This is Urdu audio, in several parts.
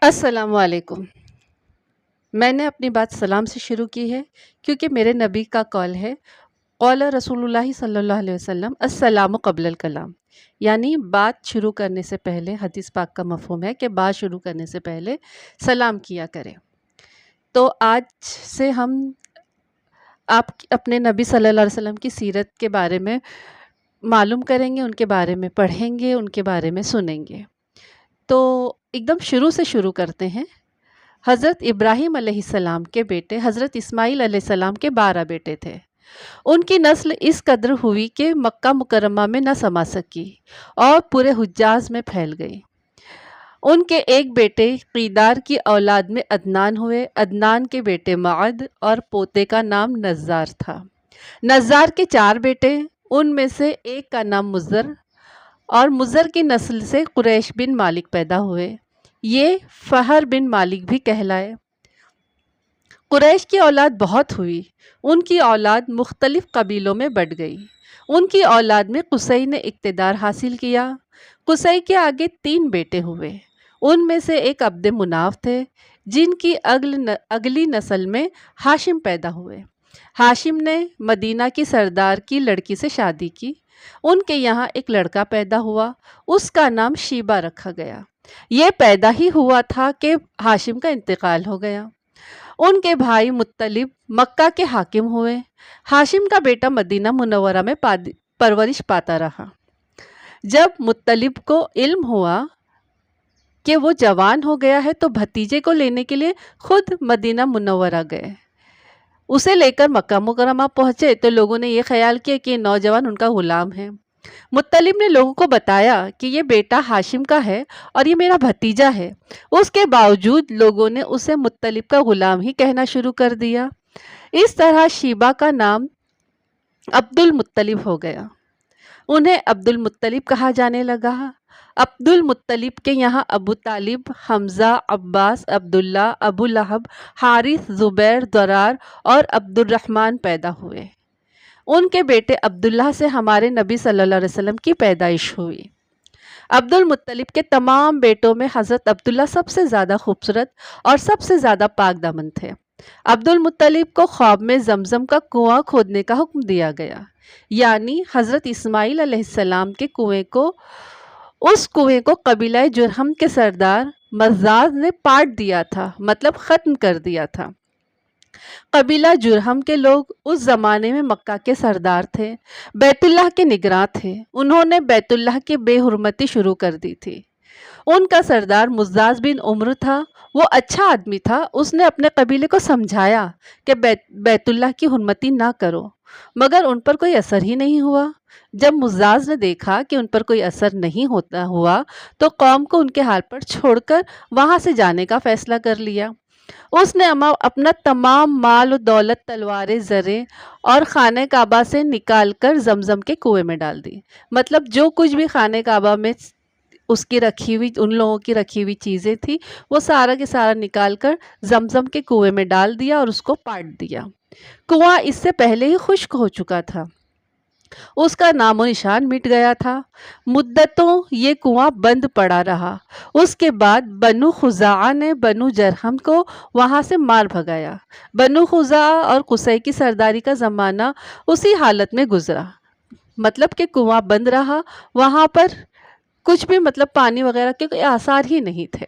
السلام علیکم۔ میں نے اپنی بات سلام سے شروع کی ہے کیونکہ میرے نبی کا قول ہے، قول رسول اللہ صلی اللہ علیہ وسلم السلام قبل الکلام، یعنی بات شروع کرنے سے پہلے، حدیث پاک کا مفہوم ہے کہ بات شروع کرنے سے پہلے سلام کیا کریں۔ تو آج سے ہم اپنے نبی صلی اللہ علیہ وسلم کی سیرت کے بارے میں معلوم کریں گے، ان کے بارے میں پڑھیں گے، ان کے بارے میں سنیں گے۔ تو ایک دم شروع سے شروع کرتے ہیں۔ حضرت ابراہیم علیہ السلام کے بیٹے حضرت اسماعیل علیہ السلام کے 12 بیٹے تھے۔ ان کی نسل اس قدر ہوئی کہ مکہ مکرمہ میں نہ سما سکی اور پورے حجاز میں پھیل گئی۔ ان کے ایک بیٹے قیدار کی اولاد میں عدنان ہوئے، عدنان کے بیٹے معد اور پوتے کا نام نزار تھا۔ نزار کے 4 بیٹے، ان میں سے ایک کا نام مزر، اور مزر کی نسل سے قریش بن مالک پیدا ہوئے، یہ فہر بن مالک بھی کہلائے۔ قریش کی اولاد بہت ہوئی، ان کی اولاد مختلف قبیلوں میں بٹ گئی۔ ان کی اولاد میں قصی نے اقتدار حاصل کیا۔ قصی کے آگے 3 بیٹے ہوئے، ان میں سے ایک عبد مناف تھے، جن کی اگلی نسل میں ہاشم پیدا ہوئے۔ ہاشم نے مدینہ کی سردار کی لڑکی سے شادی کی، ان کے یہاں ایک لڑکا پیدا ہوا، اس کا نام شیبہ رکھا گیا۔ یہ پیدا ہی ہوا تھا کہ ہاشم کا انتقال ہو گیا۔ ان کے بھائی مطلب مکہ کے حاکم ہوئے۔ ہاشم کا بیٹا مدینہ منورہ میں پرورش پاتا رہا۔ جب مطلب کو علم ہوا کہ وہ جوان ہو گیا ہے تو بھتیجے کو لینے کے لیے خود مدینہ منورہ گئے۔ اسے لے کر مکہ مکرمہ پہنچے تو لوگوں نے یہ خیال کیا کہ یہ نوجوان ان کا غلام ہے۔ مطلب نے لوگوں کو بتایا کہ یہ بیٹا ہاشم کا ہے اور یہ میرا بھتیجا ہے۔ اس کے باوجود لوگوں نے اسے مطلب کا غلام ہی کہنا شروع کر دیا۔ اس طرح شیبہ کا نام عبد المطلب ہو گیا، انہیں عبد المطلب کہا جانے لگا۔ عبد المطلب کے یہاں ابو طالب، حمزہ، عباس، عبداللہ، ابو لہب، حارث، زبیر، ضرار اور عبد الرحمن پیدا ہوئے۔ ان کے بیٹے عبداللہ سے ہمارے نبی صلی اللہ علیہ وسلم کی پیدائش ہوئی۔ عبد المطلب کے تمام بیٹوں میں حضرت عبداللہ سب سے زیادہ خوبصورت اور سب سے زیادہ پاک دامن تھے۔ عبد المطلب کو خواب میں زمزم کا کنواں کھودنے کا حکم دیا گیا، یعنی حضرت اسماعیل علیہ السلام کے اس کنویں کو قبیلہ جرہم کے سردار مزاز نے پاٹ دیا تھا، مطلب ختم کر دیا تھا۔ قبیلہ جرہم کے لوگ اس زمانے میں مکہ کے سردار تھے، بیت اللہ کے نگراں تھے۔ انہوں نے بیت اللہ کی بے حرمتی شروع کر دی تھی۔ ان کا سردار مزاز بن عمر تھا، وہ اچھا آدمی تھا۔ اس نے اپنے قبیلے کو سمجھایا کہ بیت اللہ کی حرمتی نہ کرو، مگر ان پر کوئی اثر ہی نہیں ہوا۔ جب مزاز نے دیکھا کہ ان پر کوئی اثر نہیں ہوا تو قوم کو ان کے حال پر چھوڑ کر وہاں سے جانے کا فیصلہ کر لیا۔ اس نے اپنا تمام مال و دولت، تلواریں، زریں اور خانہ کعبہ سے نکال کر زمزم کے کنویں میں ڈال دی۔ مطلب جو کچھ بھی خانہ کعبہ میں ان لوگوں کی رکھی ہوئی چیزیں تھی، وہ سارا کے سارا نکال کر زمزم کے کنویں میں ڈال دیا اور اس کو پاٹ دیا۔ کنواں اس سے پہلے ہی خشک ہو چکا تھا، اس کا نام و نشان مٹ گیا تھا۔ مدتوں یہ کنواں بند پڑا رہا۔ اس کے بعد بنو خزاعہ نے بنو جرہم کو وہاں سے مار بھگایا۔ بنو خزاعہ اور قصی کی سرداری کا زمانہ اسی حالت میں گزرا، مطلب کہ کنواں بند رہا، وہاں پر کچھ بھی پانی وغیرہ کے کوئی آثار ہی نہیں تھے۔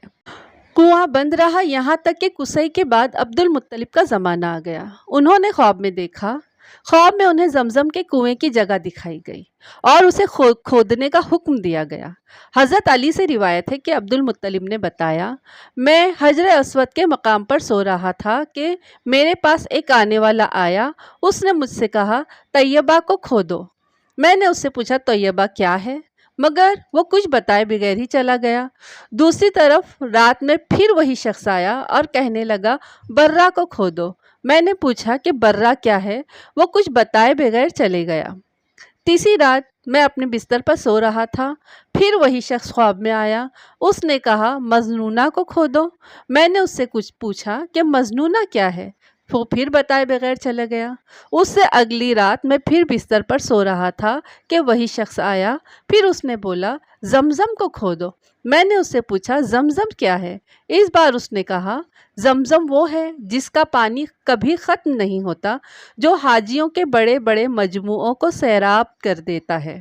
کنواں بند رہا یہاں تک کہ قصی کے بعد عبد المطلب کا زمانہ آ گیا۔ انہوں نے خواب میں دیکھا، خواب میں انہیں زمزم کے کنویں کی جگہ دکھائی گئی اور اسے کھودنے کا حکم دیا گیا۔ حضرت علی سے روایت ہے کہ عبد المطلب نے بتایا، میں حجر اسود کے مقام پر سو رہا تھا کہ میرے پاس ایک آنے والا آیا۔ اس نے مجھ سے کہا، طیبہ کو کھودو۔ میں نے اس سے پوچھا، طیبہ کیا ہے؟ مگر وہ کچھ بتائے بغیر ہی چلا گیا۔ دوسری طرف رات میں پھر وہی شخص آیا اور کہنے لگا، برہ کو کھودو۔ میں نے پوچھا کہ برہ کیا ہے؟ وہ کچھ بتائے بغیر چلے گیا۔ تیسری رات میں اپنے بستر پر سو رہا تھا، پھر وہی شخص خواب میں آیا۔ اس نے کہا، مجنونہ کو کھودو۔ میں نے اس سے کچھ پوچھا کہ مجنونہ کیا ہے؟ وہ پھر بتائے بغیر چلا گیا۔ اس سے اگلی رات میں پھر بستر پر سو رہا تھا کہ وہی شخص آیا۔ پھر اس نے بولا زمزم کو کھودو۔ میں نے اس سے پوچھا زمزم کیا ہے؟ اس بار اس نے کہا زمزم وہ ہے جس کا پانی کبھی ختم نہیں ہوتا، جو حاجیوں کے بڑے بڑے مجموعوں کو سیراب کر دیتا ہے۔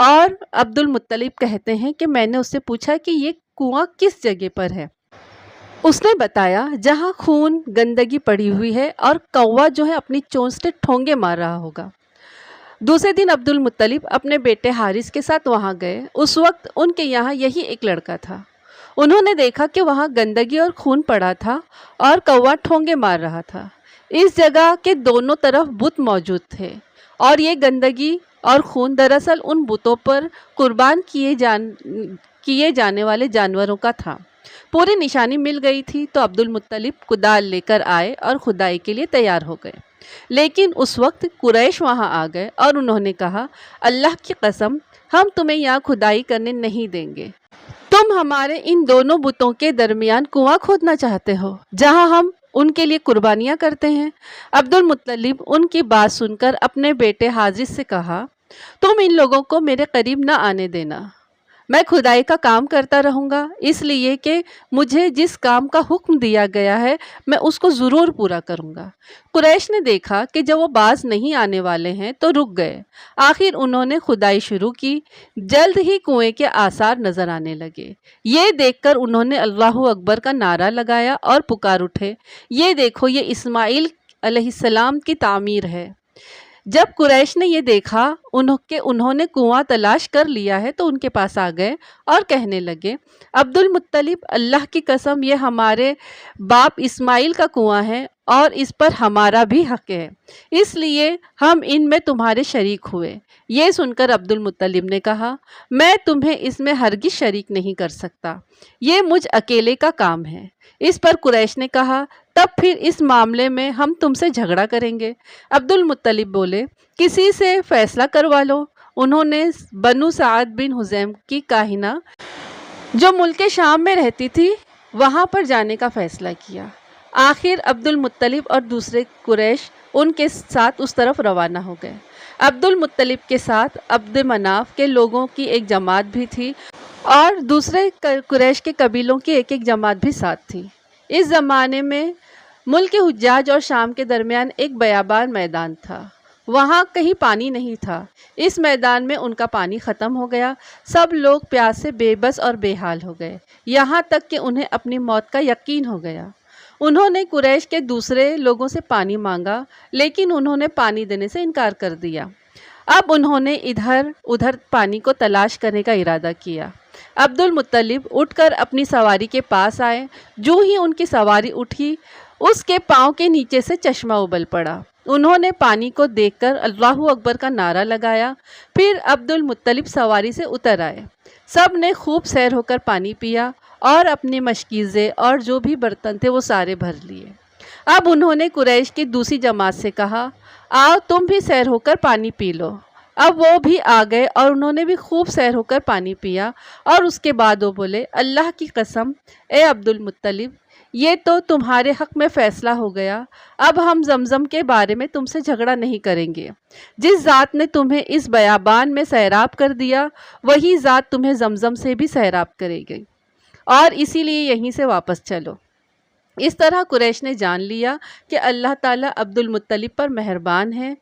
اور عبد المطلب کہتے ہیں کہ میں نے اس سے پوچھا کہ یہ کنواں کس جگہ پر ہے؟ اس نے بتایا جہاں خون گندگی پڑی ہوئی ہے اور کوا جو ہے اپنی چونچ سے ٹھونگے مار رہا ہوگا۔ دوسرے دن عبد المطلب اپنے بیٹے حارث کے ساتھ وہاں گئے۔ اس وقت ان کے یہاں یہی ایک لڑکا تھا۔ انہوں نے دیکھا کہ وہاں گندگی اور خون پڑا تھا اور کوا ٹھونگے مار رہا تھا۔ اس جگہ کے دونوں طرف بت موجود تھے اور یہ گندگی اور خون دراصل ان بتوں پر قربان کیے جانے والے جانوروں کا تھا۔ پوری نشانی مل گئی تھی تو عبد المطلب کدال لے کر آئے اور کھدائی کے لیے تیار ہو گئے۔ لیکن اس وقت قریش وہاں آ گئے اور انہوں نے کہا اللہ کی قسم ہم تمہیں یہاں کھدائی کرنے نہیں دیں گے۔ تم ہمارے ان دونوں بتوں کے درمیان کنواں کھودنا چاہتے ہو جہاں ہم ان کے لیے قربانیاں کرتے ہیں۔ عبد المطلب ان کی بات سن کر اپنے بیٹے حارث سے کہا تم ان لوگوں کو میرے قریب نہ آنے دینا، میں کھدائی کا کام کرتا رہوں گا، اس لیے کہ مجھے جس کام کا حکم دیا گیا ہے میں اس کو ضرور پورا کروں گا۔ قریش نے دیکھا کہ جب وہ باز نہیں آنے والے ہیں تو رک گئے۔ آخر انہوں نے کھدائی شروع کی۔ جلد ہی کنویں کے آثار نظر آنے لگے۔ یہ دیکھ کر انہوں نے اللہ اکبر کا نعرہ لگایا اور پکار اٹھے یہ دیکھو یہ اسماعیل علیہ السلام کی تعمیر ہے۔ جب قریش نے یہ دیکھا کہ انہوں نے کنواں تلاش کر لیا ہے تو ان کے پاس آ گئے اور کہنے لگے عبد المطلب اللہ کی قسم یہ ہمارے باپ اسماعیل کا کنواں ہے اور اس پر ہمارا بھی حق ہے، اس لیے ہم ان میں تمہارے شریک ہوئے۔ یہ سن کر عبد المطلب نے کہا میں تمہیں اس میں ہرگز شریک نہیں کر سکتا، یہ مجھ اکیلے کا کام ہے۔ اس پر قریش نے کہا تب پھر اس معاملے میں ہم تم سے جھگڑا کریں گے۔ عبد المطلب بولے کسی سے فیصلہ کروا لو۔ انہوں نے بنو سعد بن حزیم کی کاہنہ جو ملک شام میں رہتی تھی وہاں پر جانے کا فیصلہ کیا۔ آخر عبد المطلب اور دوسرے قریش ان کے ساتھ اس طرف روانہ ہو گئے۔ عبد المطلب کے ساتھ عبد مناف کے لوگوں کی ایک جماعت بھی تھی اور دوسرے قریش کے قبیلوں کی ایک ایک جماعت بھی ساتھ تھی۔ اس زمانے میں ملک حجاج اور شام کے درمیان ایک بیابان میدان تھا، وہاں کہیں پانی نہیں تھا۔ اس میدان میں ان کا پانی ختم ہو گیا، سب لوگ پیاس سے بے بس اور بے حال ہو گئے، یہاں تک کہ انہیں اپنی موت کا یقین ہو گیا۔ انہوں نے قریش کے دوسرے لوگوں سے پانی مانگا لیکن انہوں نے پانی دینے سے انکار کر دیا۔ اب انہوں نے ادھر ادھر پانی کو تلاش کرنے کا ارادہ کیا۔ عبد المطلب اٹھ کر اپنی سواری کے پاس آئے۔ جو ہی ان کی سواری اٹھی اس کے پاؤں کے نیچے سے چشمہ ابل پڑا۔ انہوں نے پانی کو دیکھ کر اللہ اکبر کا نعرہ لگایا۔ پھر عبد المطلب سواری سے اتر آئے۔ سب نے خوب سیر ہو کر پانی پیا اور اپنے مشکیزے اور جو بھی برتن تھے وہ سارے بھر لیے۔ اب انہوں نے قریش کی دوسری جماعت سے کہا آؤ تم بھی سیر ہو کر پانی پی لو۔ اب وہ بھی آ گئے اور انہوں نے بھی خوب سیر ہو کر پانی پیا اور اس کے بعد وہ بولے اللہ کی قسم اے عبد المطلب یہ تو تمہارے حق میں فیصلہ ہو گیا، اب ہم زمزم کے بارے میں تم سے جھگڑا نہیں کریں گے۔ جس ذات نے تمہیں اس بیابان میں سیراب کر دیا وہی ذات تمہیں زمزم سے بھی سیراب کرے گی، اور اسی لیے یہیں سے واپس چلو۔ اس طرح قریش نے جان لیا کہ اللہ تعالیٰ عبد المطلب پر مہربان ہے،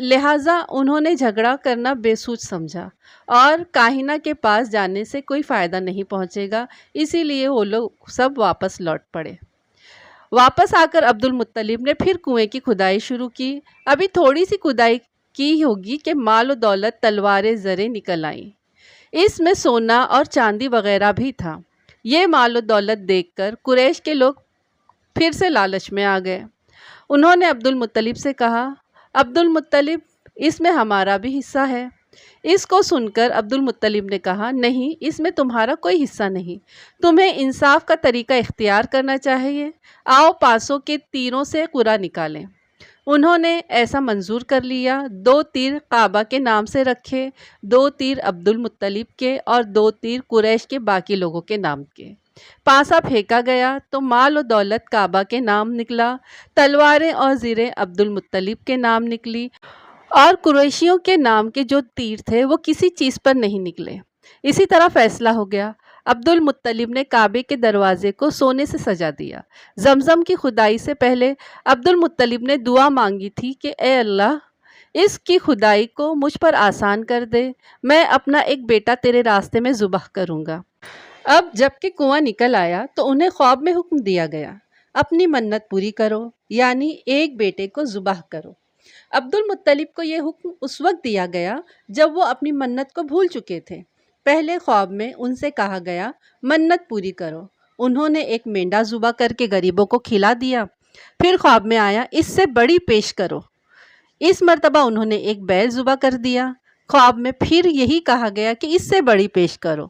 لہٰذا انہوں نے جھگڑا کرنا بے سوچ سمجھا اور کاہنہ کے پاس جانے سے کوئی فائدہ نہیں پہنچے گا، اسی لیے وہ لوگ سب واپس لوٹ پڑے۔ واپس آ کر عبد المطلب نے پھر کنویں کی کھدائی شروع کی۔ ابھی تھوڑی سی کھدائی کی ہوگی کہ مال و دولت تلواریں زریں نکل آئیں۔ اس میں سونا اور چاندی وغیرہ بھی تھا۔ یہ مال و دولت دیکھ کر قریش کے لوگ پھر سے لالچ میں آ گئے۔ انہوں نے عبد المطلب سے کہا عبد المطلب اس میں ہمارا بھی حصہ ہے۔ اس کو سن کر عبد المطلب نے کہا نہیں اس میں تمہارا کوئی حصہ نہیں، تمہیں انصاف کا طریقہ اختیار کرنا چاہیے، آؤ پاسوں کے تیروں سے قرعہ نکالیں۔ انہوں نے ایسا منظور کر لیا۔ 2 تیر کعبہ کے نام سے رکھے، 2 تیر عبد المطلب کے اور 2 تیر قریش کے باقی لوگوں کے نام کے۔ پانسا پھینکا گیا تو مال و دولت کعبہ کے نام نکلا، تلواریں اور زریں عبد المطلب کے نام نکلی، اور قریشیوں کے نام کے جو تیر تھے وہ کسی چیز پر نہیں نکلے۔ اسی طرح فیصلہ ہو گیا۔ عبد المطلب نے کعبے کے دروازے کو سونے سے سجا دیا۔ زمزم کی کھدائی سے پہلے عبد المطلب نے دعا مانگی تھی کہ اے اللہ، اس کی کھدائی کو مجھ پر آسان کر دے، میں اپنا ایک بیٹا تیرے راستے میں ذبح کروں گا۔ اب جب کہ کنواں نکل آیا تو انہیں خواب میں حکم دیا گیا، اپنی منت پوری کرو، یعنی ایک بیٹے کو ذبح کرو۔ عبد المطلب کو یہ حکم اس وقت دیا گیا جب وہ اپنی منت کو بھول چکے تھے۔ پہلے خواب میں ان سے کہا گیا منت پوری کرو، انہوں نے ایک مینڈا ذبح کر کے غریبوں کو کھلا دیا۔ پھر خواب میں آیا اس سے بڑی پیش کرو، اس مرتبہ انہوں نے ایک بیل ذبح کر دیا۔ خواب میں پھر یہی کہا گیا کہ اس سے بڑی پیش کرو،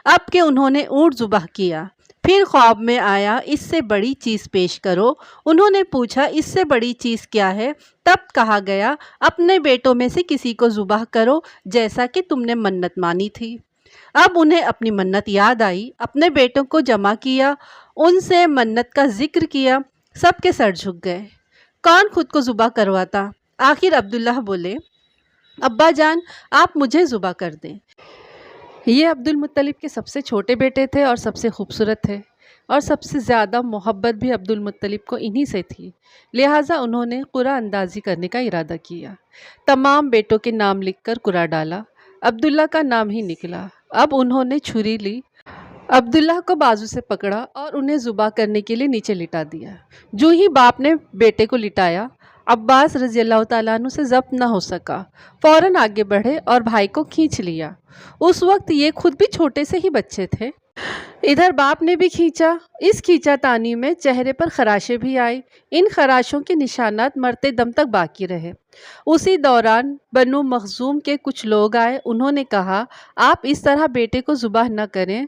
اب کہ انہوں نے اونٹ ذبح کیا۔ پھر خواب میں آیا اس سے بڑی چیز پیش کرو، انہوں نے پوچھا اس سے بڑی چیز کیا ہے؟ تب کہا گیا اپنے بیٹوں میں سے کسی کو ذبح کرو جیسا کہ تم نے منت مانی تھی۔ اب انہیں اپنی منت یاد آئی، اپنے بیٹوں کو جمع کیا، ان سے منت کا ذکر کیا، سب کے سر جھک گئے۔ کون خود کو ذبح کرواتا؟ آخر عبداللہ بولے ابا جان آپ مجھے ذبح کر دیں۔ یہ عبد المطلب کے سب سے چھوٹے بیٹے تھے اور سب سے خوبصورت تھے، اور سب سے زیادہ محبت بھی عبد المطلب کو انہی سے تھی، لہٰذا انہوں نے قرعہ اندازی کرنے کا ارادہ کیا۔ تمام بیٹوں کے نام لکھ کر قرعہ ڈالا، عبداللہ کا نام ہی نکلا۔ اب انہوں نے چھری لی، عبداللہ کو بازو سے پکڑا اور انہیں ذبح کرنے کے لیے نیچے لٹا دیا۔ جو ہی باپ نے بیٹے کو لٹایا، عباس رضی اللہ تعالیٰ عنہ سے ضبط نہ ہو سکا، فوراً آگے بڑھے اور بھائی کو کھینچ لیا۔ اس وقت یہ خود بھی چھوٹے سے ہی بچے تھے۔ ادھر باپ نے بھی کھینچا، اس کھینچا تانی میں چہرے پر خراشیں بھی آئی، ان خراشوں کے نشانات مرتے دم تک باقی رہے۔ اسی دوران بنو مخزوم کے کچھ لوگ آئے، انہوں نے کہا آپ اس طرح بیٹے کو ذبح نہ کریں،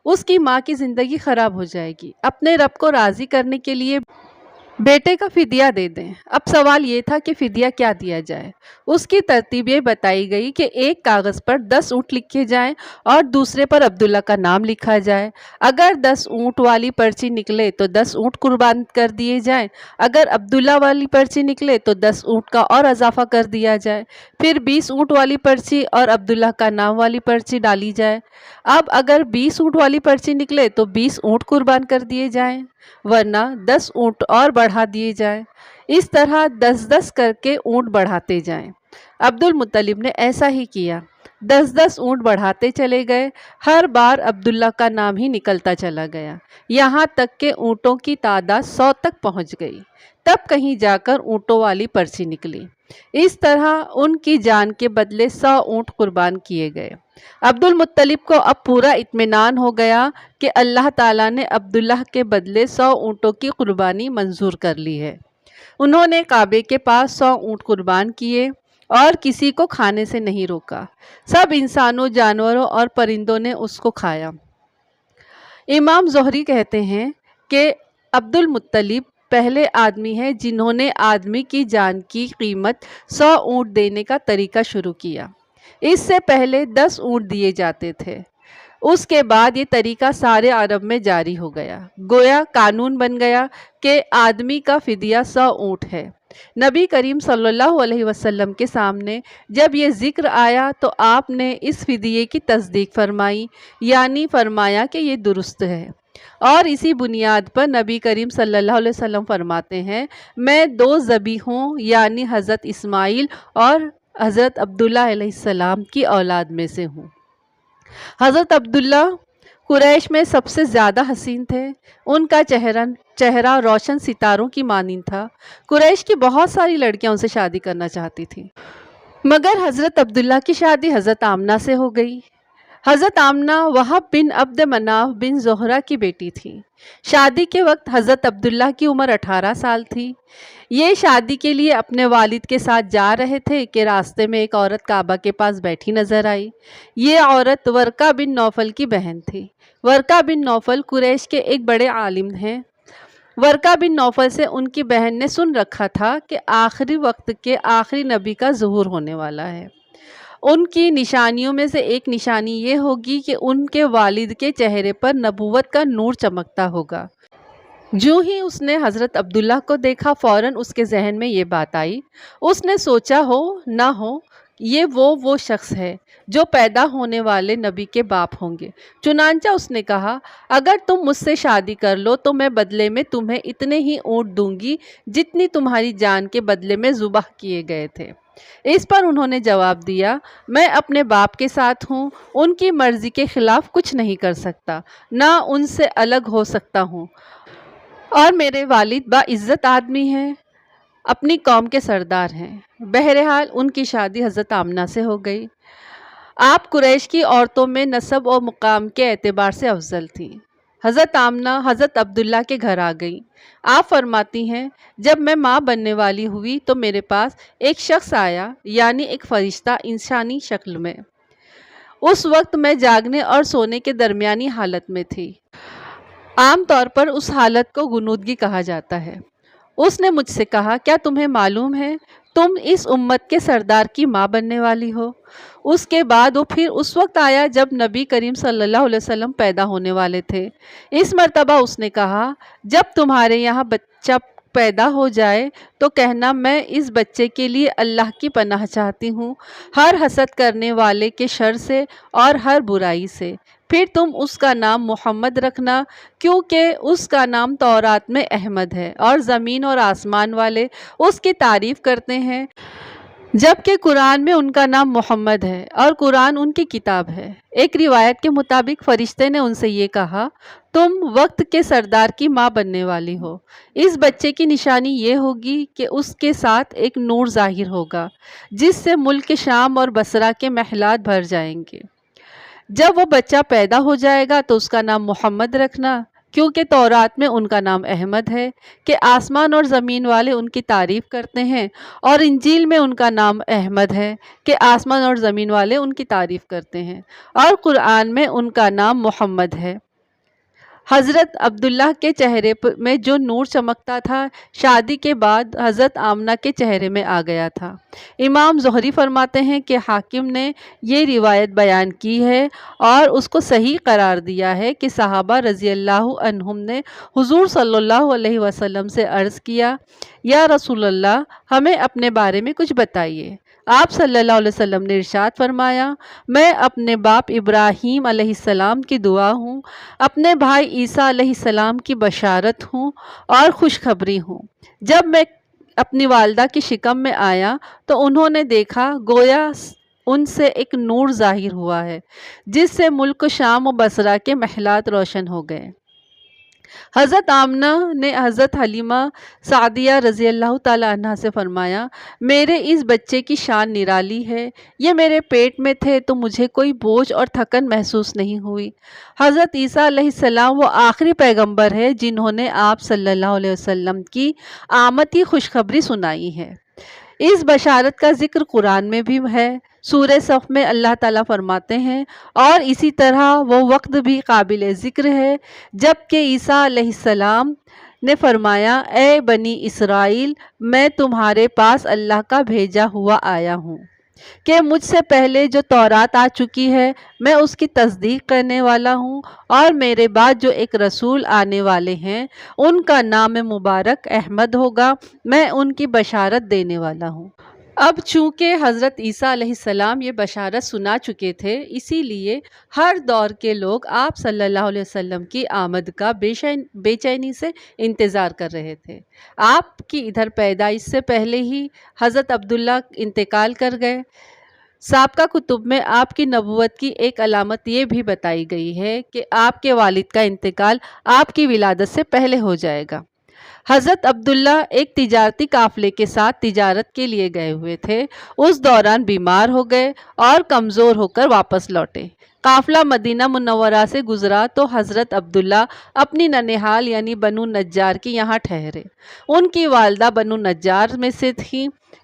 اس کی ماں کی زندگی خراب ہو جائے گی، اپنے رب کو راضی کرنے کے لیے بیٹے کا فدیہ دے دیں۔ اب سوال یہ تھا کہ فدیہ کیا دیا جائے۔ اس کی ترتیب یہ بتائی گئی کہ ایک کاغذ پر 10 اونٹ لکھے جائیں اور دوسرے پر عبداللہ کا نام لکھا جائے۔ اگر 10 اونٹ والی پرچی نکلے تو 10 اونٹ قربان کر دیے جائیں، اگر عبداللہ والی پرچی نکلے تو 10 اونٹ کا اور اضافہ کر دیا جائے، پھر 20 اونٹ والی پرچی اور عبداللہ کا نام والی پرچی ڈالی جائے۔ اب اگر 20 اونٹ والی پرچی نکلے تو 20 اونٹ قربان کر دیے جائیں، ورنہ 10 اونٹ اور بڑھا دیے جائیں۔ اس طرح 10 کر کے اونٹ بڑھاتے جائیں۔ عبد المطلب نے ایسا ہی کیا، 10 اونٹ بڑھاتے چلے گئے، ہر بار عبداللہ کا نام ہی نکلتا چلا گیا، یہاں تک کہ اونٹوں کی تعداد 100 تک پہنچ گئی۔ تب کہیں جا کر اونٹوں والی پرچی نکلی۔ اس طرح ان کی جان کے بدلے 100 اونٹ قربان کیے گئے۔ عبد المطلب کو اب پورا اطمینان ہو گیا کہ اللہ تعالیٰ نے عبداللہ کے بدلے 100 اونٹوں کی قربانی منظور کر لی ہے۔ انہوں نے کعبے کے پاس 100 اونٹ قربان کیے اور کسی کو کھانے سے نہیں روکا، سب انسانوں، جانوروں اور پرندوں نے اس کو کھایا۔ امام زہری کہتے ہیں کہ عبد المطلب پہلے آدمی ہیں جنہوں نے آدمی کی جان کی قیمت 100 اونٹ دینے کا طریقہ شروع کیا۔ اس سے پہلے 10 اونٹ دیے جاتے تھے، اس کے بعد یہ طریقہ سارے عرب میں جاری ہو گیا، گویا قانون بن گیا کہ آدمی کا فدیہ 100 اونٹ ہے۔ نبی کریم صلی اللہ علیہ وسلم کے سامنے جب یہ ذکر آیا تو آپ نے اس فدیے کی تصدیق فرمائی، یعنی فرمایا کہ یہ درست ہے، اور اسی بنیاد پر نبی کریم صلی اللہ علیہ وسلم فرماتے ہیں میں 2 ذبیحوں یعنی حضرت اسماعیل اور حضرت عبداللہ علیہ السلام کی اولاد میں سے ہوں۔ حضرت عبداللہ قریش میں سب سے زیادہ حسین تھے، ان کا چہرہ روشن ستاروں کی مانند تھا۔ قریش کی بہت ساری لڑکیاں ان سے شادی کرنا چاہتی تھیں، مگر حضرت عبداللہ کی شادی حضرت آمنہ سے ہو گئی۔ حضرت آمنہ وہب بن عبد مناف بن زہرہ کی بیٹی تھی۔ شادی کے وقت حضرت عبداللہ کی عمر 18 سال تھی۔ یہ شادی کے لیے اپنے والد کے ساتھ جا رہے تھے کہ راستے میں ایک عورت کعبہ کے پاس بیٹھی نظر آئی۔ یہ عورت ورقہ بن نوفل کی بہن تھی۔ ورقہ بن نوفل قریش کے ایک بڑے عالم ہیں۔ ورقہ بن نوفل سے ان کی بہن نے سن رکھا تھا کہ آخری وقت کے آخری نبی کا ظہور ہونے والا ہے، ان کی نشانیوں میں سے ایک نشانی یہ ہوگی کہ ان کے والد کے چہرے پر نبوت کا نور چمکتا ہوگا۔ جو ہی اس نے حضرت عبداللہ کو دیکھا فوراً اس کے ذہن میں یہ بات آئی۔ اس نے سوچا ہو نہ ہو یہ وہ شخص ہے جو پیدا ہونے والے نبی کے باپ ہوں گے۔ چنانچہ اس نے کہا، اگر تم مجھ سے شادی کر لو تو میں بدلے میں تمہیں اتنے ہی اونٹ دوں گی جتنی تمہاری جان کے بدلے میں ذبح کیے گئے تھے۔ اس پر انہوں نے جواب دیا، میں اپنے باپ کے ساتھ ہوں، ان کی مرضی کے خلاف کچھ نہیں کر سکتا، نہ ان سے الگ ہو سکتا ہوں، اور میرے والد باعزت آدمی ہیں، اپنی قوم کے سردار ہیں۔ بہرحال ان کی شادی حضرت آمنہ سے ہو گئی۔ آپ قریش کی عورتوں میں نسب اور مقام کے اعتبار سے افضل تھیں۔ حضرت آمنہ حضرت عبداللہ کے گھر آ گئیں۔ آپ فرماتی ہیں، جب میں ماں بننے والی ہوئی تو میرے پاس ایک شخص آیا، یعنی ایک فرشتہ انسانی شکل میں۔ اس وقت میں جاگنے اور سونے کے درمیانی حالت میں تھی۔ عام طور پر اس حالت کو غنودگی کہا جاتا ہے۔ اس نے مجھ سے کہا، کیا تمہیں معلوم ہے تم اس امت کے سردار کی ماں بننے والی ہو؟ اس کے بعد وہ پھر اس وقت آیا جب نبی کریم صلی اللہ علیہ وسلم پیدا ہونے والے تھے۔ اس مرتبہ اس نے کہا، جب تمہارے یہاں بچہ پیدا ہو جائے تو کہنا میں اس بچے کے لیے اللہ کی پناہ چاہتی ہوں، ہر حسد کرنے والے کے شر سے اور ہر برائی سے۔ پھر تم اس کا نام محمد رکھنا، کیونکہ اس کا نام تورات میں احمد ہے اور زمین اور آسمان والے اس کی تعریف کرتے ہیں، جبکہ قرآن میں ان کا نام محمد ہے اور قرآن ان کی کتاب ہے۔ ایک روایت کے مطابق فرشتے نے ان سے یہ کہا، تم وقت کے سردار کی ماں بننے والی ہو۔ اس بچے کی نشانی یہ ہوگی کہ اس کے ساتھ ایک نور ظاہر ہوگا جس سے ملک شام اور بصرہ کے محلات بھر جائیں گے۔ جب وہ بچہ پیدا ہو جائے گا تو اس کا نام محمد رکھنا، کیونکہ تورات میں ان کا نام احمد ہے کہ آسمان اور زمین والے ان کی تعریف کرتے ہیں، اور انجیل میں ان کا نام احمد ہے کہ آسمان اور زمین والے ان کی تعریف کرتے ہیں، اور قرآن میں ان کا نام محمد ہے۔ حضرت عبداللہ کے چہرے میں جو نور چمکتا تھا شادی کے بعد حضرت آمنہ کے چہرے میں آ گیا تھا۔ امام زہری فرماتے ہیں کہ حاکم نے یہ روایت بیان کی ہے اور اس کو صحیح قرار دیا ہے کہ صحابہ رضی اللہ عنہم نے حضور صلی اللہ علیہ وسلم سے عرض کیا، یا رسول اللہ ہمیں اپنے بارے میں کچھ بتائیے۔ آپ صلی اللہ علیہ وسلم نے ارشاد فرمایا، میں اپنے باپ ابراہیم علیہ السلام کی دعا ہوں، اپنے بھائی عیسیٰ علیہ السلام کی بشارت ہوں اور خوشخبری ہوں۔ جب میں اپنی والدہ کی شکم میں آیا تو انہوں نے دیکھا گویا ان سے ایک نور ظاہر ہوا ہے جس سے ملک شام و بصرہ کے محلات روشن ہو گئے۔ حضرت آمنہ نے حضرت حلیمہ سعدیہ رضی اللہ تعالیٰ عنہ سے فرمایا، میرے اس بچے کی شان نرالی ہے، یہ میرے پیٹ میں تھے تو مجھے کوئی بوجھ اور تھکن محسوس نہیں ہوئی۔ حضرت عیسیٰ علیہ السلام وہ آخری پیغمبر ہے جنہوں نے آپ صلی اللہ علیہ وسلم کی آمد کی خوشخبری سنائی ہے۔ اس بشارت کا ذکر قرآن میں بھی ہے۔ سورہ صف میں اللہ تعالیٰ فرماتے ہیں، اور اسی طرح وہ وقت بھی قابل ذکر ہے جب کہ عیسیٰ علیہ السلام نے فرمایا، اے بنی اسرائیل میں تمہارے پاس اللہ کا بھیجا ہوا آیا ہوں کہ مجھ سے پہلے جو تورات آ چکی ہے میں اس کی تصدیق کرنے والا ہوں، اور میرے بعد جو ایک رسول آنے والے ہیں ان کا نام مبارک احمد ہوگا، میں ان کی بشارت دینے والا ہوں۔ اب چونکہ حضرت عیسیٰ علیہ السلام یہ بشارت سنا چکے تھے، اسی لیے ہر دور کے لوگ آپ صلی اللہ علیہ وسلم کی آمد کا بے چینی سے انتظار کر رہے تھے۔ آپ کی ادھر پیدائش سے پہلے ہی حضرت عبداللہ انتقال کر گئے۔ سابقہ کتب میں آپ کی نبوت کی ایک علامت یہ بھی بتائی گئی ہے کہ آپ کے والد کا انتقال آپ کی ولادت سے پہلے ہو جائے گا۔ حضرت عبداللہ ایک تجارتی قافلے کے ساتھ تجارت کے لیے گئے ہوئے تھے، اس دوران بیمار ہو گئے اور کمزور ہو کر واپس لوٹے۔ قافلہ مدینہ منورہ سے گزرا تو حضرت عبداللہ اپنی ننھیال یعنی بنو نجار کی یہاں ٹھہرے۔ ان کی والدہ بنو نجار میں سے تھیں۔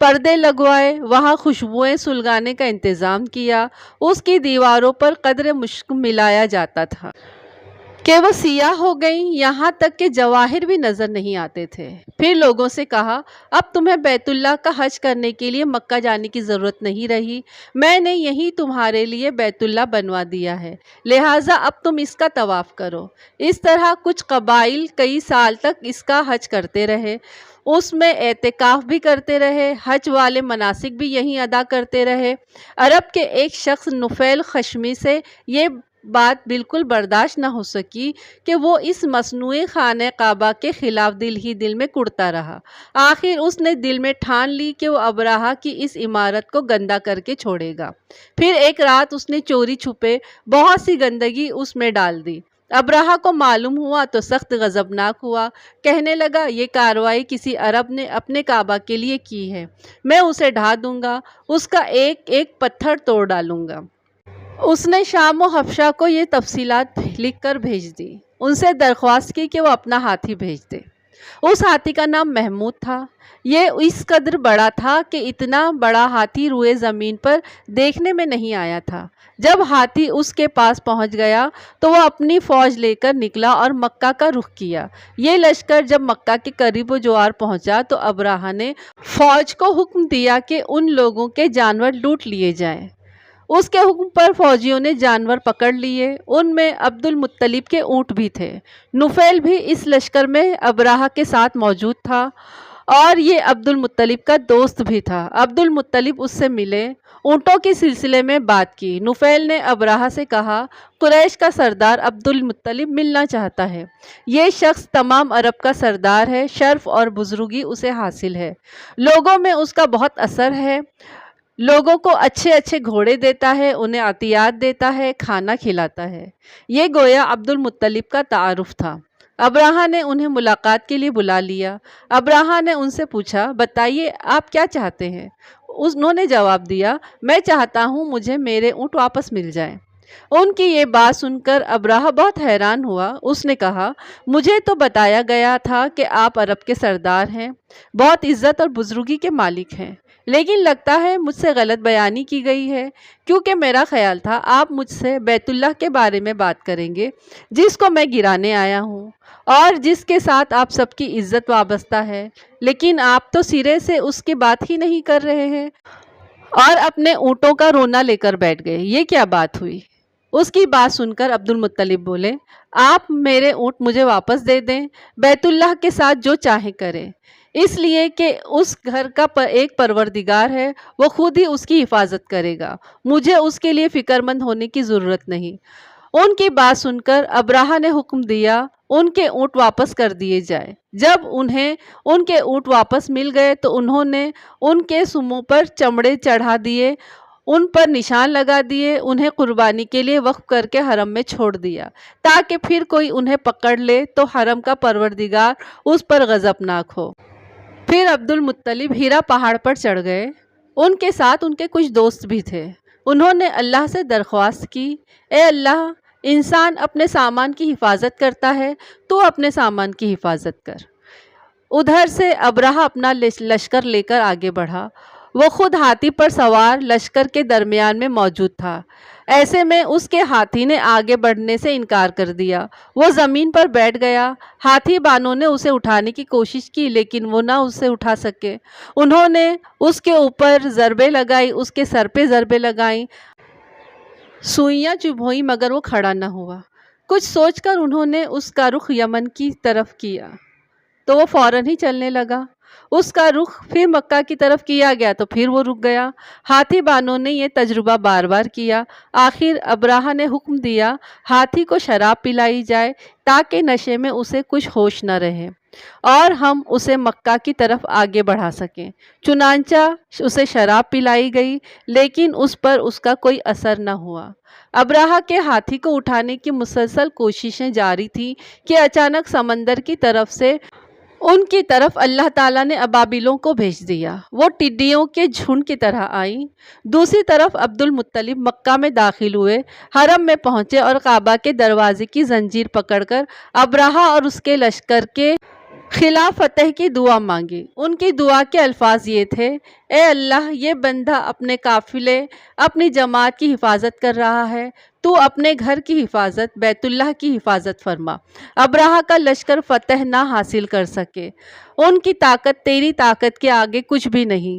پردے لگوائے، وہاں خوشبوئیں سلگانے کا انتظام کیا۔ اس کی دیواروں پر قدر مشک ملایا جاتا تھا کہ وہ سیاہ ہو گئیں، یہاں تک کہ جواہر بھی نظر نہیں آتے تھے۔ پھر لوگوں سے کہا، اب تمہیں بیت اللہ کا حج کرنے کے لیے مکہ جانے کی ضرورت نہیں رہی، میں نے یہی تمہارے لیے بیت اللہ بنوا دیا ہے، لہٰذا اب تم اس کا طواف کرو۔ اس طرح کچھ قبائل کئی سال تک اس کا حج کرتے رہے، اس میں اعتکاف بھی کرتے رہے، حج والے مناسک بھی یہیں ادا کرتے رہے۔ عرب کے ایک شخص نفیل خشمی سے یہ بات بالکل برداشت نہ ہو سکی کہ وہ اس مصنوعی خانہ کعبہ کے خلاف دل ہی دل میں کڑتا رہا۔ آخر اس نے دل میں ٹھان لی کہ وہ ابراہہ کی اس عمارت کو گندہ کر کے چھوڑے گا۔ پھر ایک رات اس نے چوری چھپے بہت سی گندگی اس میں ڈال دی۔ ابراہہ کو معلوم ہوا تو سخت غضبناک ہوا، کہنے لگا، یہ کارروائی کسی عرب نے اپنے کعبہ کے لیے کی ہے، میں اسے ڈھا دوں گا، اس کا ایک ایک پتھر توڑ ڈالوں گا۔ اس نے شام و حبشہ کو یہ تفصیلات لکھ کر بھیج دی، ان سے درخواست کی کہ وہ اپنا ہاتھی بھیج دے۔ اس ہاتھی کا نام محمود تھا۔ یہ اس قدر بڑا تھا کہ اتنا بڑا ہاتھی روئے زمین پر دیکھنے میں نہیں آیا تھا۔ جب ہاتھی اس کے پاس پہنچ گیا تو وہ اپنی فوج لے کر نکلا اور مکہ کا رخ کیا۔ یہ لشکر جب مکہ کے قریب و جوار پہنچا تو ابراہہ نے فوج کو حکم دیا کہ ان لوگوں کے جانور لوٹ لیے جائیں۔ اس کے حکم پر فوجیوں نے جانور پکڑ لیے، ان میں عبد المطلب کے اونٹ بھی تھے۔ نفیل بھی اس لشکر میں ابراہہ کے ساتھ موجود تھا اور یہ عبد المطلب کا دوست بھی تھا۔ عبد المطلب اس سے ملے، اونٹوں کے سلسلے میں بات کی۔ نفیل نے ابراہہ سے کہا، قریش کا سردار عبد المطلب ملنا چاہتا ہے، یہ شخص تمام عرب کا سردار ہے، شرف اور بزرگی اسے حاصل ہے، لوگوں میں اس کا بہت اثر ہے، لوگوں کو اچھے اچھے گھوڑے دیتا ہے، انہیں عطیات دیتا ہے، کھانا کھلاتا ہے۔ یہ گویا عبد المطلب کا تعارف تھا۔ ابراہہ نے انہیں ملاقات کے لیے بلا لیا۔ ابراہہ نے ان سے پوچھا، بتائیے آپ کیا چاہتے ہیں؟ انہوں نے جواب دیا، میں چاہتا ہوں مجھے میرے اونٹ واپس مل جائیں۔ ان کی یہ بات سن کر ابراہہ بہت حیران ہوا۔ اس نے کہا، مجھے تو بتایا گیا تھا کہ آپ عرب کے سردار ہیں، بہت عزت اور بزرگی کے مالک ہیں، لیکن لگتا ہے مجھ سے غلط بیانی کی گئی ہے، کیونکہ میرا خیال تھا آپ مجھ سے بیت اللہ کے بارے میں بات کریں گے، جس کو میں گرانے آیا ہوں اور جس کے ساتھ آپ سب کی عزت وابستہ ہے، لیکن آپ تو سرے سے اس کی بات ہی نہیں کر رہے ہیں اور اپنے اونٹوں کا رونا لے کر بیٹھ گئے، یہ کیا بات ہوئی؟ اس کی بات سن کر عبد المطلب بولے، آپ میرے اونٹ مجھے واپس دے دیں، بیت اللہ کے ساتھ جو چاہیں کریں، اس لیے کہ اس گھر کا ایک پروردگار ہے، وہ خود ہی اس کی حفاظت کرے گا، مجھے اس کے لیے فکر مند ہونے کی ضرورت نہیں۔ ان کی بات سن کر ابراہہ نے حکم دیا ان کے اونٹ واپس کر دیے جائے۔ جب انہیں ان کے اونٹ واپس مل گئے تو انہوں نے ان کے سموں پر چمڑے چڑھا دیے، ان پر نشان لگا دیے، انہیں قربانی کے لیے وقف کر کے حرم میں چھوڑ دیا تاکہ پھر کوئی انہیں پکڑ لے تو حرم کا پروردگار اس پر غضبناک ہو۔ پھر عبد المطلب ہیرا پہاڑ پر چڑھ گئے، ان کے ساتھ ان کے کچھ دوست بھی تھے۔ انہوں نے اللہ سے درخواست کی، اے اللہ، انسان اپنے سامان کی حفاظت کرتا ہے، تو اپنے سامان کی حفاظت کر۔ ادھر سے ابراہہ اپنا لشکر لے کر آگے بڑھا، وہ خود ہاتھی پر سوار لشکر کے درمیان میں موجود تھا۔ ایسے میں اس کے ہاتھی نے آگے بڑھنے سے انکار کر دیا، وہ زمین پر بیٹھ گیا۔ ہاتھی بانوں نے اسے اٹھانے کی کوشش کی لیکن وہ نہ اسے اٹھا سکے۔ انہوں نے اس کے اوپر ضربیں لگائی، اس کے سر پہ ضربیں لگائیں، سوئیاں چبھوئیں مگر وہ کھڑا نہ ہوا۔ کچھ سوچ کر انہوں نے اس کا رخ یمن کی طرف کیا تو وہ فوراً ہی چلنے لگا۔ اس کا رخ پھر مکہ کی طرف کیا گیا تو پھر وہ رک گیا۔ ہاتھی بانوں نے یہ تجربہ بار بار کیا۔ آخر ابراہہ نے حکم دیا ہاتھی کو شراب پلائی جائے تاکہ نشے میں اسے کچھ ہوش نہ رہے اور ہم اسے مکہ کی طرف آگے بڑھا سکیں۔ چنانچہ اسے شراب پلائی گئی لیکن اس پر اس کا کوئی اثر نہ ہوا۔ ابراہہ کے ہاتھی کو اٹھانے کی مسلسل کوششیں جاری تھیں کہ اچانک سمندر کی طرف سے ان کی طرف اللہ تعالیٰ نے ابابیلوں کو بھیج دیا۔ وہ ٹڈیوں کے جھنڈ کی طرح آئیں۔ دوسری طرف عبد المطلب مکہ میں داخل ہوئے، حرم میں پہنچے اور کعبہ کے دروازے کی زنجیر پکڑ کر ابراہہ اور اس کے لشکر کے خلاف فتح کی دعا مانگی۔ ان کی دعا کے الفاظ یہ تھے: اے اللہ، یہ بندہ اپنے قافلے، اپنی جماعت کی حفاظت کر رہا ہے، تو اپنے گھر کی حفاظت، بیت اللہ کی حفاظت فرما، ابرہہ کا لشکر فتح نہ حاصل کر سکے، ان کی طاقت تیری طاقت کے آگے کچھ بھی نہیں۔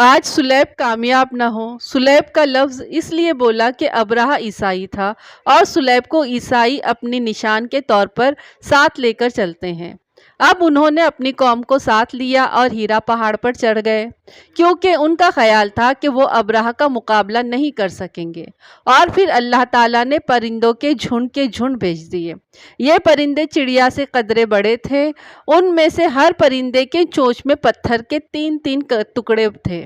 آج سلیب کامیاب نہ ہو۔ سلیب کا لفظ اس لیے بولا کہ ابرہہ عیسائی تھا اور سلیب کو عیسائی اپنی نشان کے طور پر ساتھ لے کر چلتے ہیں۔ اب انہوں نے اپنی قوم کو ساتھ لیا اور ہیرا پہاڑ پر چڑھ گئے، کیونکہ ان کا خیال تھا کہ وہ ابرہہ کا مقابلہ نہیں کر سکیں گے، اور پھر اللہ تعالیٰ نے پرندوں کے جھنڈ بھیج دیے۔ یہ پرندے چڑیا سے قدرے بڑے تھے، ان میں سے ہر پرندے کے چونچ میں پتھر کے 3 ٹکڑے تھے۔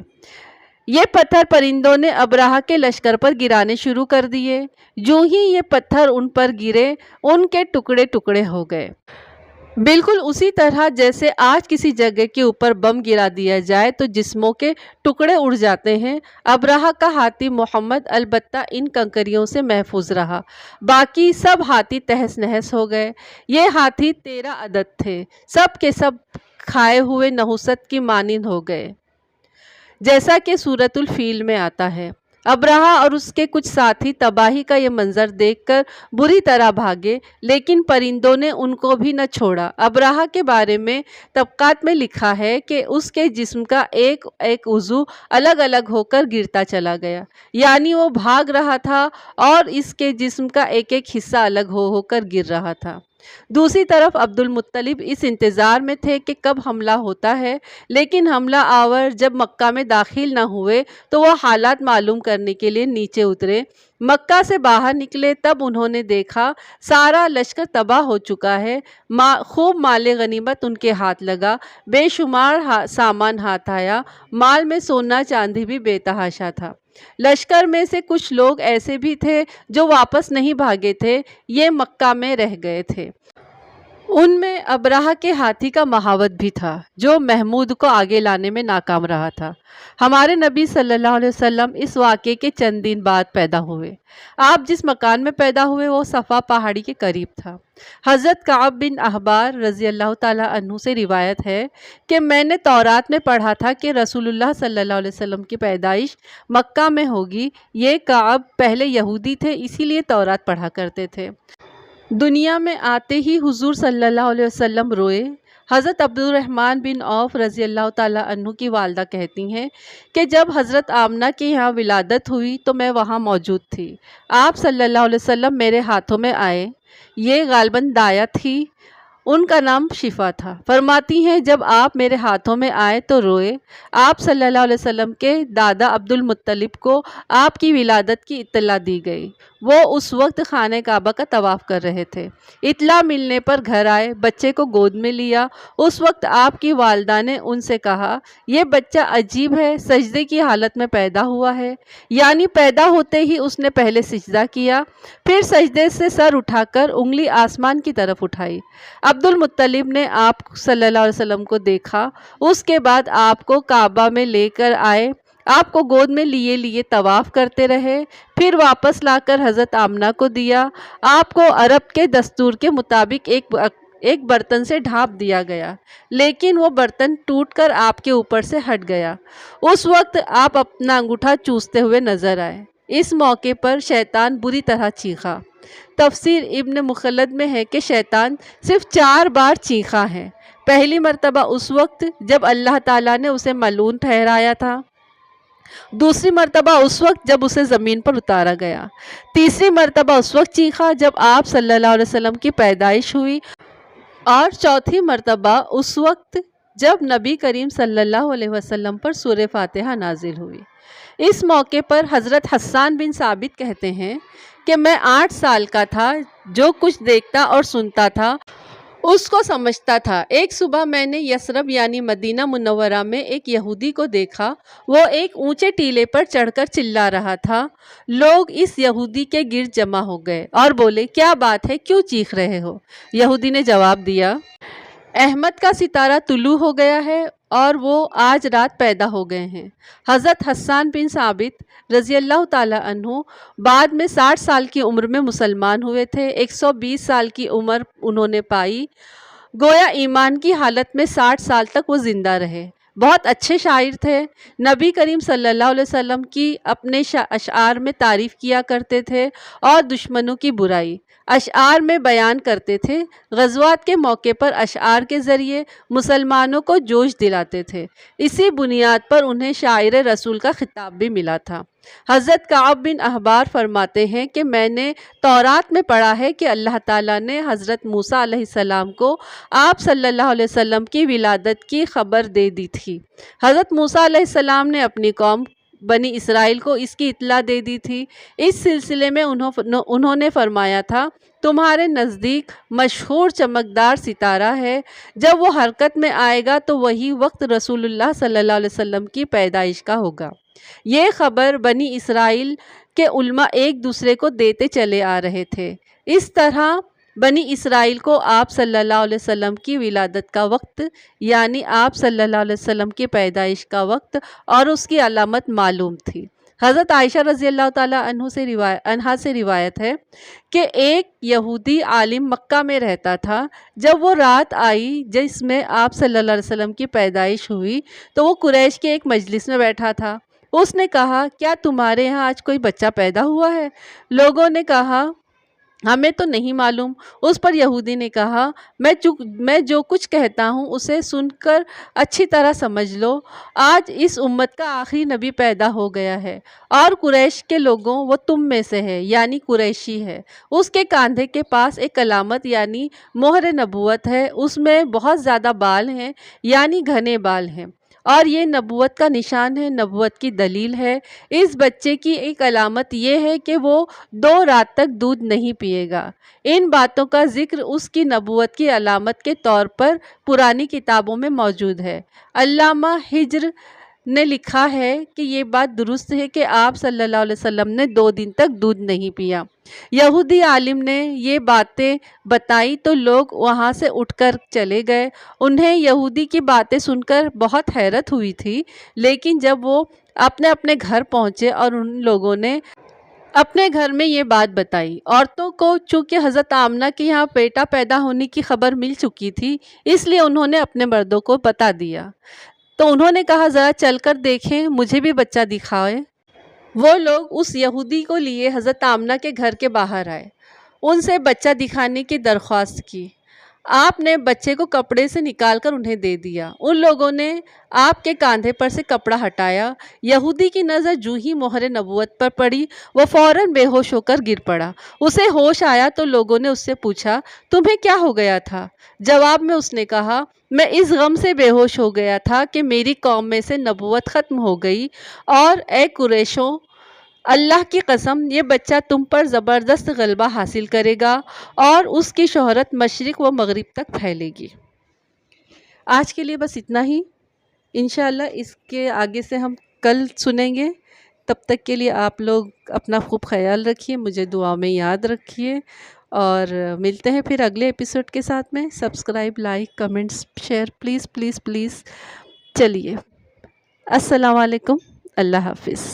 یہ پتھر پرندوں نے ابرہہ کے لشکر پر گرانے شروع کر دیے۔ جو ہی یہ پتھر ان پر گرے، ان کے ٹکڑے ٹکڑے ہو گئے، بالکل اسی طرح جیسے آج کسی جگہ کے اوپر بم گرا دیا جائے تو جسموں کے ٹکڑے اڑ جاتے ہیں۔ ابرہہ کا ہاتھی محمد البتہ ان کنکریوں سے محفوظ رہا، باقی سب ہاتھی تہس نہس ہو گئے۔ یہ ہاتھی 13 عدد تھے، سب کے سب کھائے ہوئے نحوست کی مانند ہو گئے، جیسا کہ سورۃ الفیل میں آتا ہے۔ ابرہہ اور اس کے کچھ ساتھی تباہی کا یہ منظر دیکھ کر بری طرح بھاگے، لیکن پرندوں نے ان کو بھی نہ چھوڑا۔ ابرہہ کے بارے میں طبقات میں لکھا ہے کہ اس کے جسم کا ایک ایک عضو الگ الگ ہو کر گرتا چلا گیا، یعنی وہ بھاگ رہا تھا اور اس کے جسم کا ایک ایک حصہ الگ ہو کر گر رہا تھا۔ دوسری طرف عبد المطلب اس انتظار میں تھے کہ کب حملہ ہوتا ہے، لیکن حملہ آور جب مکہ میں داخل نہ ہوئے تو وہ حالات معلوم کرنے کے لیے نیچے اترے۔ مکہ سے باہر نکلے تب انہوں نے دیکھا سارا لشکر تباہ ہو چکا ہے، خوب مال غنیمت ان کے ہاتھ لگا، بے شمار سامان ہاتھ آیا، مال میں سونا چاندی بھی بے تحاشا تھا۔ لشکر میں سے کچھ لوگ ایسے بھی تھے جو واپس نہیں بھاگے تھے، یہ مکہ میں رہ گئے تھے۔ ان میں ابرہہ کے ہاتھی کا مہاوت بھی تھا، جو محمود کو آگے لانے میں ناکام رہا تھا۔ ہمارے نبی صلی اللہ علیہ وسلم اس واقعے کے چند دن بعد پیدا ہوئے۔ آپ جس مکان میں پیدا ہوئے وہ صفا پہاڑی کے قریب تھا۔ حضرت کعب بن احبار رضی اللہ تعالیٰ عنہ سے روایت ہے کہ میں نے تورات میں پڑھا تھا کہ رسول اللہ صلی اللہ علیہ وسلم کی پیدائش مکہ میں ہوگی۔ یہ کعب پہلے یہودی تھے، اسی لیے تورات پڑھا کرتے تھے۔ دنیا میں آتے ہی حضور صلی اللہ علیہ وسلم روئے۔ حضرت عبد الرحمن بن عوف رضی اللہ تعالیٰ عنہ کی والدہ کہتی ہیں کہ جب حضرت آمنہ کے یہاں ولادت ہوئی تو میں وہاں موجود تھی۔ آپ صلی اللہ علیہ وسلم میرے ہاتھوں میں آئے، یہ غالباً دایا تھی، ان کا نام شفا تھا۔ فرماتی ہیں جب آپ میرے ہاتھوں میں آئے تو روئے۔ آپ صلی اللہ علیہ وسلم کے دادا عبد المطلب کو آپ کی ولادت کی اطلاع دی گئی۔ وہ اس وقت خانہ کعبہ کا طواف کر رہے تھے۔ اطلاع ملنے پر گھر آئے، بچے کو گود میں لیا۔ اس وقت آپ کی والدہ نے ان سے کہا، یہ بچہ عجیب ہے، سجدے کی حالت میں پیدا ہوا ہے، یعنی پیدا ہوتے ہی اس نے پہلے سجدہ کیا، پھر سجدے سے سر اٹھا کر انگلی آسمان کی طرف اٹھائی۔ عبد المطلب نے آپ صلی اللہ علیہ وسلم کو دیکھا، اس کے بعد آپ کو کعبہ میں لے کر آئے، آپ کو گود میں لیے طواف کرتے رہے، پھر واپس لا کر حضرت آمنہ کو دیا۔ آپ کو عرب کے دستور کے مطابق ایک برتن سے ڈھانپ دیا گیا، لیکن وہ برتن ٹوٹ کر آپ کے اوپر سے ہٹ گیا۔ اس وقت آپ اپنا انگوٹھا چوستے ہوئے نظر آئے۔ اس موقع پر شیطان بری طرح چیخا۔ تفسیر ابن مخلد میں ہے کہ شیطان صرف 4 بار چیخا ہے۔ پہلی مرتبہ اس وقت جب اللہ تعالیٰ نے اسے ملعون ٹھہرایا تھا، دوسری مرتبہ اس وقت جب اسے زمین پر اتارا گیا، تیسری مرتبہ اس وقت چیخا جب آپ صلی اللہ علیہ وسلم کی پیدائش ہوئی، اور چوتھی مرتبہ اس وقت جب نبی کریم صلی اللہ علیہ وسلم پر سورہ فاتحہ نازل ہوئی۔ اس موقع پر حضرت حسان بن ثابت کہتے ہیں کہ میں 8 سال کا تھا، جو کچھ دیکھتا اور سنتا تھا اس کو سمجھتا تھا۔ ایک صبح میں نے یثرب یعنی مدینہ منورہ میں ایک یہودی کو دیکھا، وہ ایک اونچے ٹیلے پر چڑھ کر چلا رہا تھا۔ لوگ اس یہودی کے گرد جمع ہو گئے اور بولے، کیا بات ہے، کیوں چیخ رہے ہو؟ یہودی نے جواب دیا، احمد کا ستارہ طلوع ہو گیا ہے اور وہ آج رات پیدا ہو گئے ہیں۔ حضرت حسان بن ثابت رضی اللہ تعالیٰ عنہ بعد میں 60 سال کی عمر میں مسلمان ہوئے تھے۔ 120 سال کی عمر انہوں نے پائی۔ گویا ایمان کی حالت میں 60 سال تک وہ زندہ رہے۔ بہت اچھے شاعر تھے۔ نبی کریم صلی اللہ علیہ وسلم کی اپنے اشعار میں تعریف کیا کرتے تھے اور دشمنوں کی برائی اشعار میں بیان کرتے تھے۔ غزوات کے موقع پر اشعار کے ذریعے مسلمانوں کو جوش دلاتے تھے۔ اسی بنیاد پر انہیں شاعر رسول کا خطاب بھی ملا تھا۔ حضرت کعب بن احبار فرماتے ہیں کہ میں نے تورات میں پڑھا ہے کہ اللہ تعالیٰ نے حضرت موسیٰ علیہ السلام کو آپ صلی اللہ علیہ وسلم کی ولادت کی خبر دے دی تھی۔ حضرت موسیٰ علیہ السلام نے اپنی قوم بنی اسرائیل کو اس کی اطلاع دے دی تھی۔ اس سلسلے میں انہوں نے فرمایا تھا، تمہارے نزدیک مشہور چمکدار ستارہ ہے، جب وہ حرکت میں آئے گا تو وہی وقت رسول اللہ صلی اللہ علیہ وسلم کی پیدائش کا ہوگا۔ یہ خبر بنی اسرائیل کے علماء ایک دوسرے کو دیتے چلے آ رہے تھے۔ اس طرح بنی اسرائیل کو آپ صلی اللہ علیہ وسلم کی ولادت کا وقت، یعنی آپ صلی اللہ علیہ وسلم کی پیدائش کا وقت اور اس کی علامت معلوم تھی۔ حضرت عائشہ رضی اللہ تعالیٰ عنہا سے روایت ہے کہ ایک یہودی عالم مکہ میں رہتا تھا۔ جب وہ رات آئی جس میں آپ صلی اللہ علیہ وسلم کی پیدائش ہوئی تو وہ قریش کے ایک مجلس میں بیٹھا تھا۔ اس نے کہا، کیا تمہارے یہاں آج کوئی بچہ پیدا ہوا ہے؟ لوگوں نے کہا، ہمیں تو نہیں معلوم۔ اس پر یہودی نے کہا، میں جو کچھ کہتا ہوں اسے سن کر اچھی طرح سمجھ لو۔ آج اس امت کا آخری نبی پیدا ہو گیا ہے اور قریش کے لوگوں وہ تم میں سے ہے، یعنی قریشی ہے۔ اس کے کاندھے کے پاس ایک علامت یعنی مہر نبوت ہے۔ اس میں بہت زیادہ بال ہیں، یعنی گھنے بال ہیں، اور یہ نبوت کا نشان ہے، نبوت کی دلیل ہے۔ اس بچے کی ایک علامت یہ ہے کہ وہ 2 رات تک دودھ نہیں پیے گا۔ ان باتوں کا ذکر اس کی نبوت کی علامت کے طور پر پرانی کتابوں میں موجود ہے۔ علامہ ہجر نے لکھا ہے کہ یہ بات درست ہے کہ آپ صلی اللہ علیہ وسلم نے 2 دن تک دودھ نہیں پیا۔ یہودی عالم نے یہ باتیں بتائی تو لوگ وہاں سے اٹھ کر چلے گئے۔ انہیں یہودی کی باتیں سن کر بہت حیرت ہوئی تھی، لیکن جب وہ اپنے اپنے گھر پہنچے اور ان لوگوں نے اپنے گھر میں یہ بات بتائی، عورتوں کو چونکہ حضرت آمنہ کے یہاں بیٹا پیدا ہونے کی خبر مل چکی تھی، اس لیے انہوں نے اپنے مردوں کو بتا دیا۔ تو انہوں نے کہا، ذرا چل کر دیکھیں، مجھے بھی بچہ دکھائے۔ وہ لوگ اس یہودی کو لیے حضرت آمنہ کے گھر کے باہر آئے، ان سے بچہ دکھانے کی درخواست کی۔ آپ نے بچے کو کپڑے سے نکال کر انہیں دے دیا۔ ان لوگوں نے آپ کے کاندھے پر سے کپڑا ہٹایا۔ یہودی کی نظر جو ہی مہر نبوت پر پڑی، وہ فوراً بے ہوش ہو کر گر پڑا۔ اسے ہوش آیا تو لوگوں نے اس سے پوچھا، تمہیں کیا ہو گیا تھا؟ جواب میں اس نے کہا، میں اس غم سے بے ہوش ہو گیا تھا کہ میری قوم میں سے نبوت ختم ہو گئی، اور اے قریشوں، اللہ کی قسم، یہ بچہ تم پر زبردست غلبہ حاصل کرے گا اور اس کی شہرت مشرق و مغرب تک پھیلے گی۔ آج کے لیے بس اتنا ہی۔ انشاءاللہ اس کے آگے سے ہم کل سنیں گے۔ تب تک کے لیے آپ لوگ اپنا خوب خیال رکھیے، مجھے دعا میں یاد رکھیے، اور ملتے ہیں پھر اگلے ایپیسوڈ کے ساتھ میں۔ Subscribe, like, comments, share please please please. چلیے، السلام علیکم، اللہ حافظ۔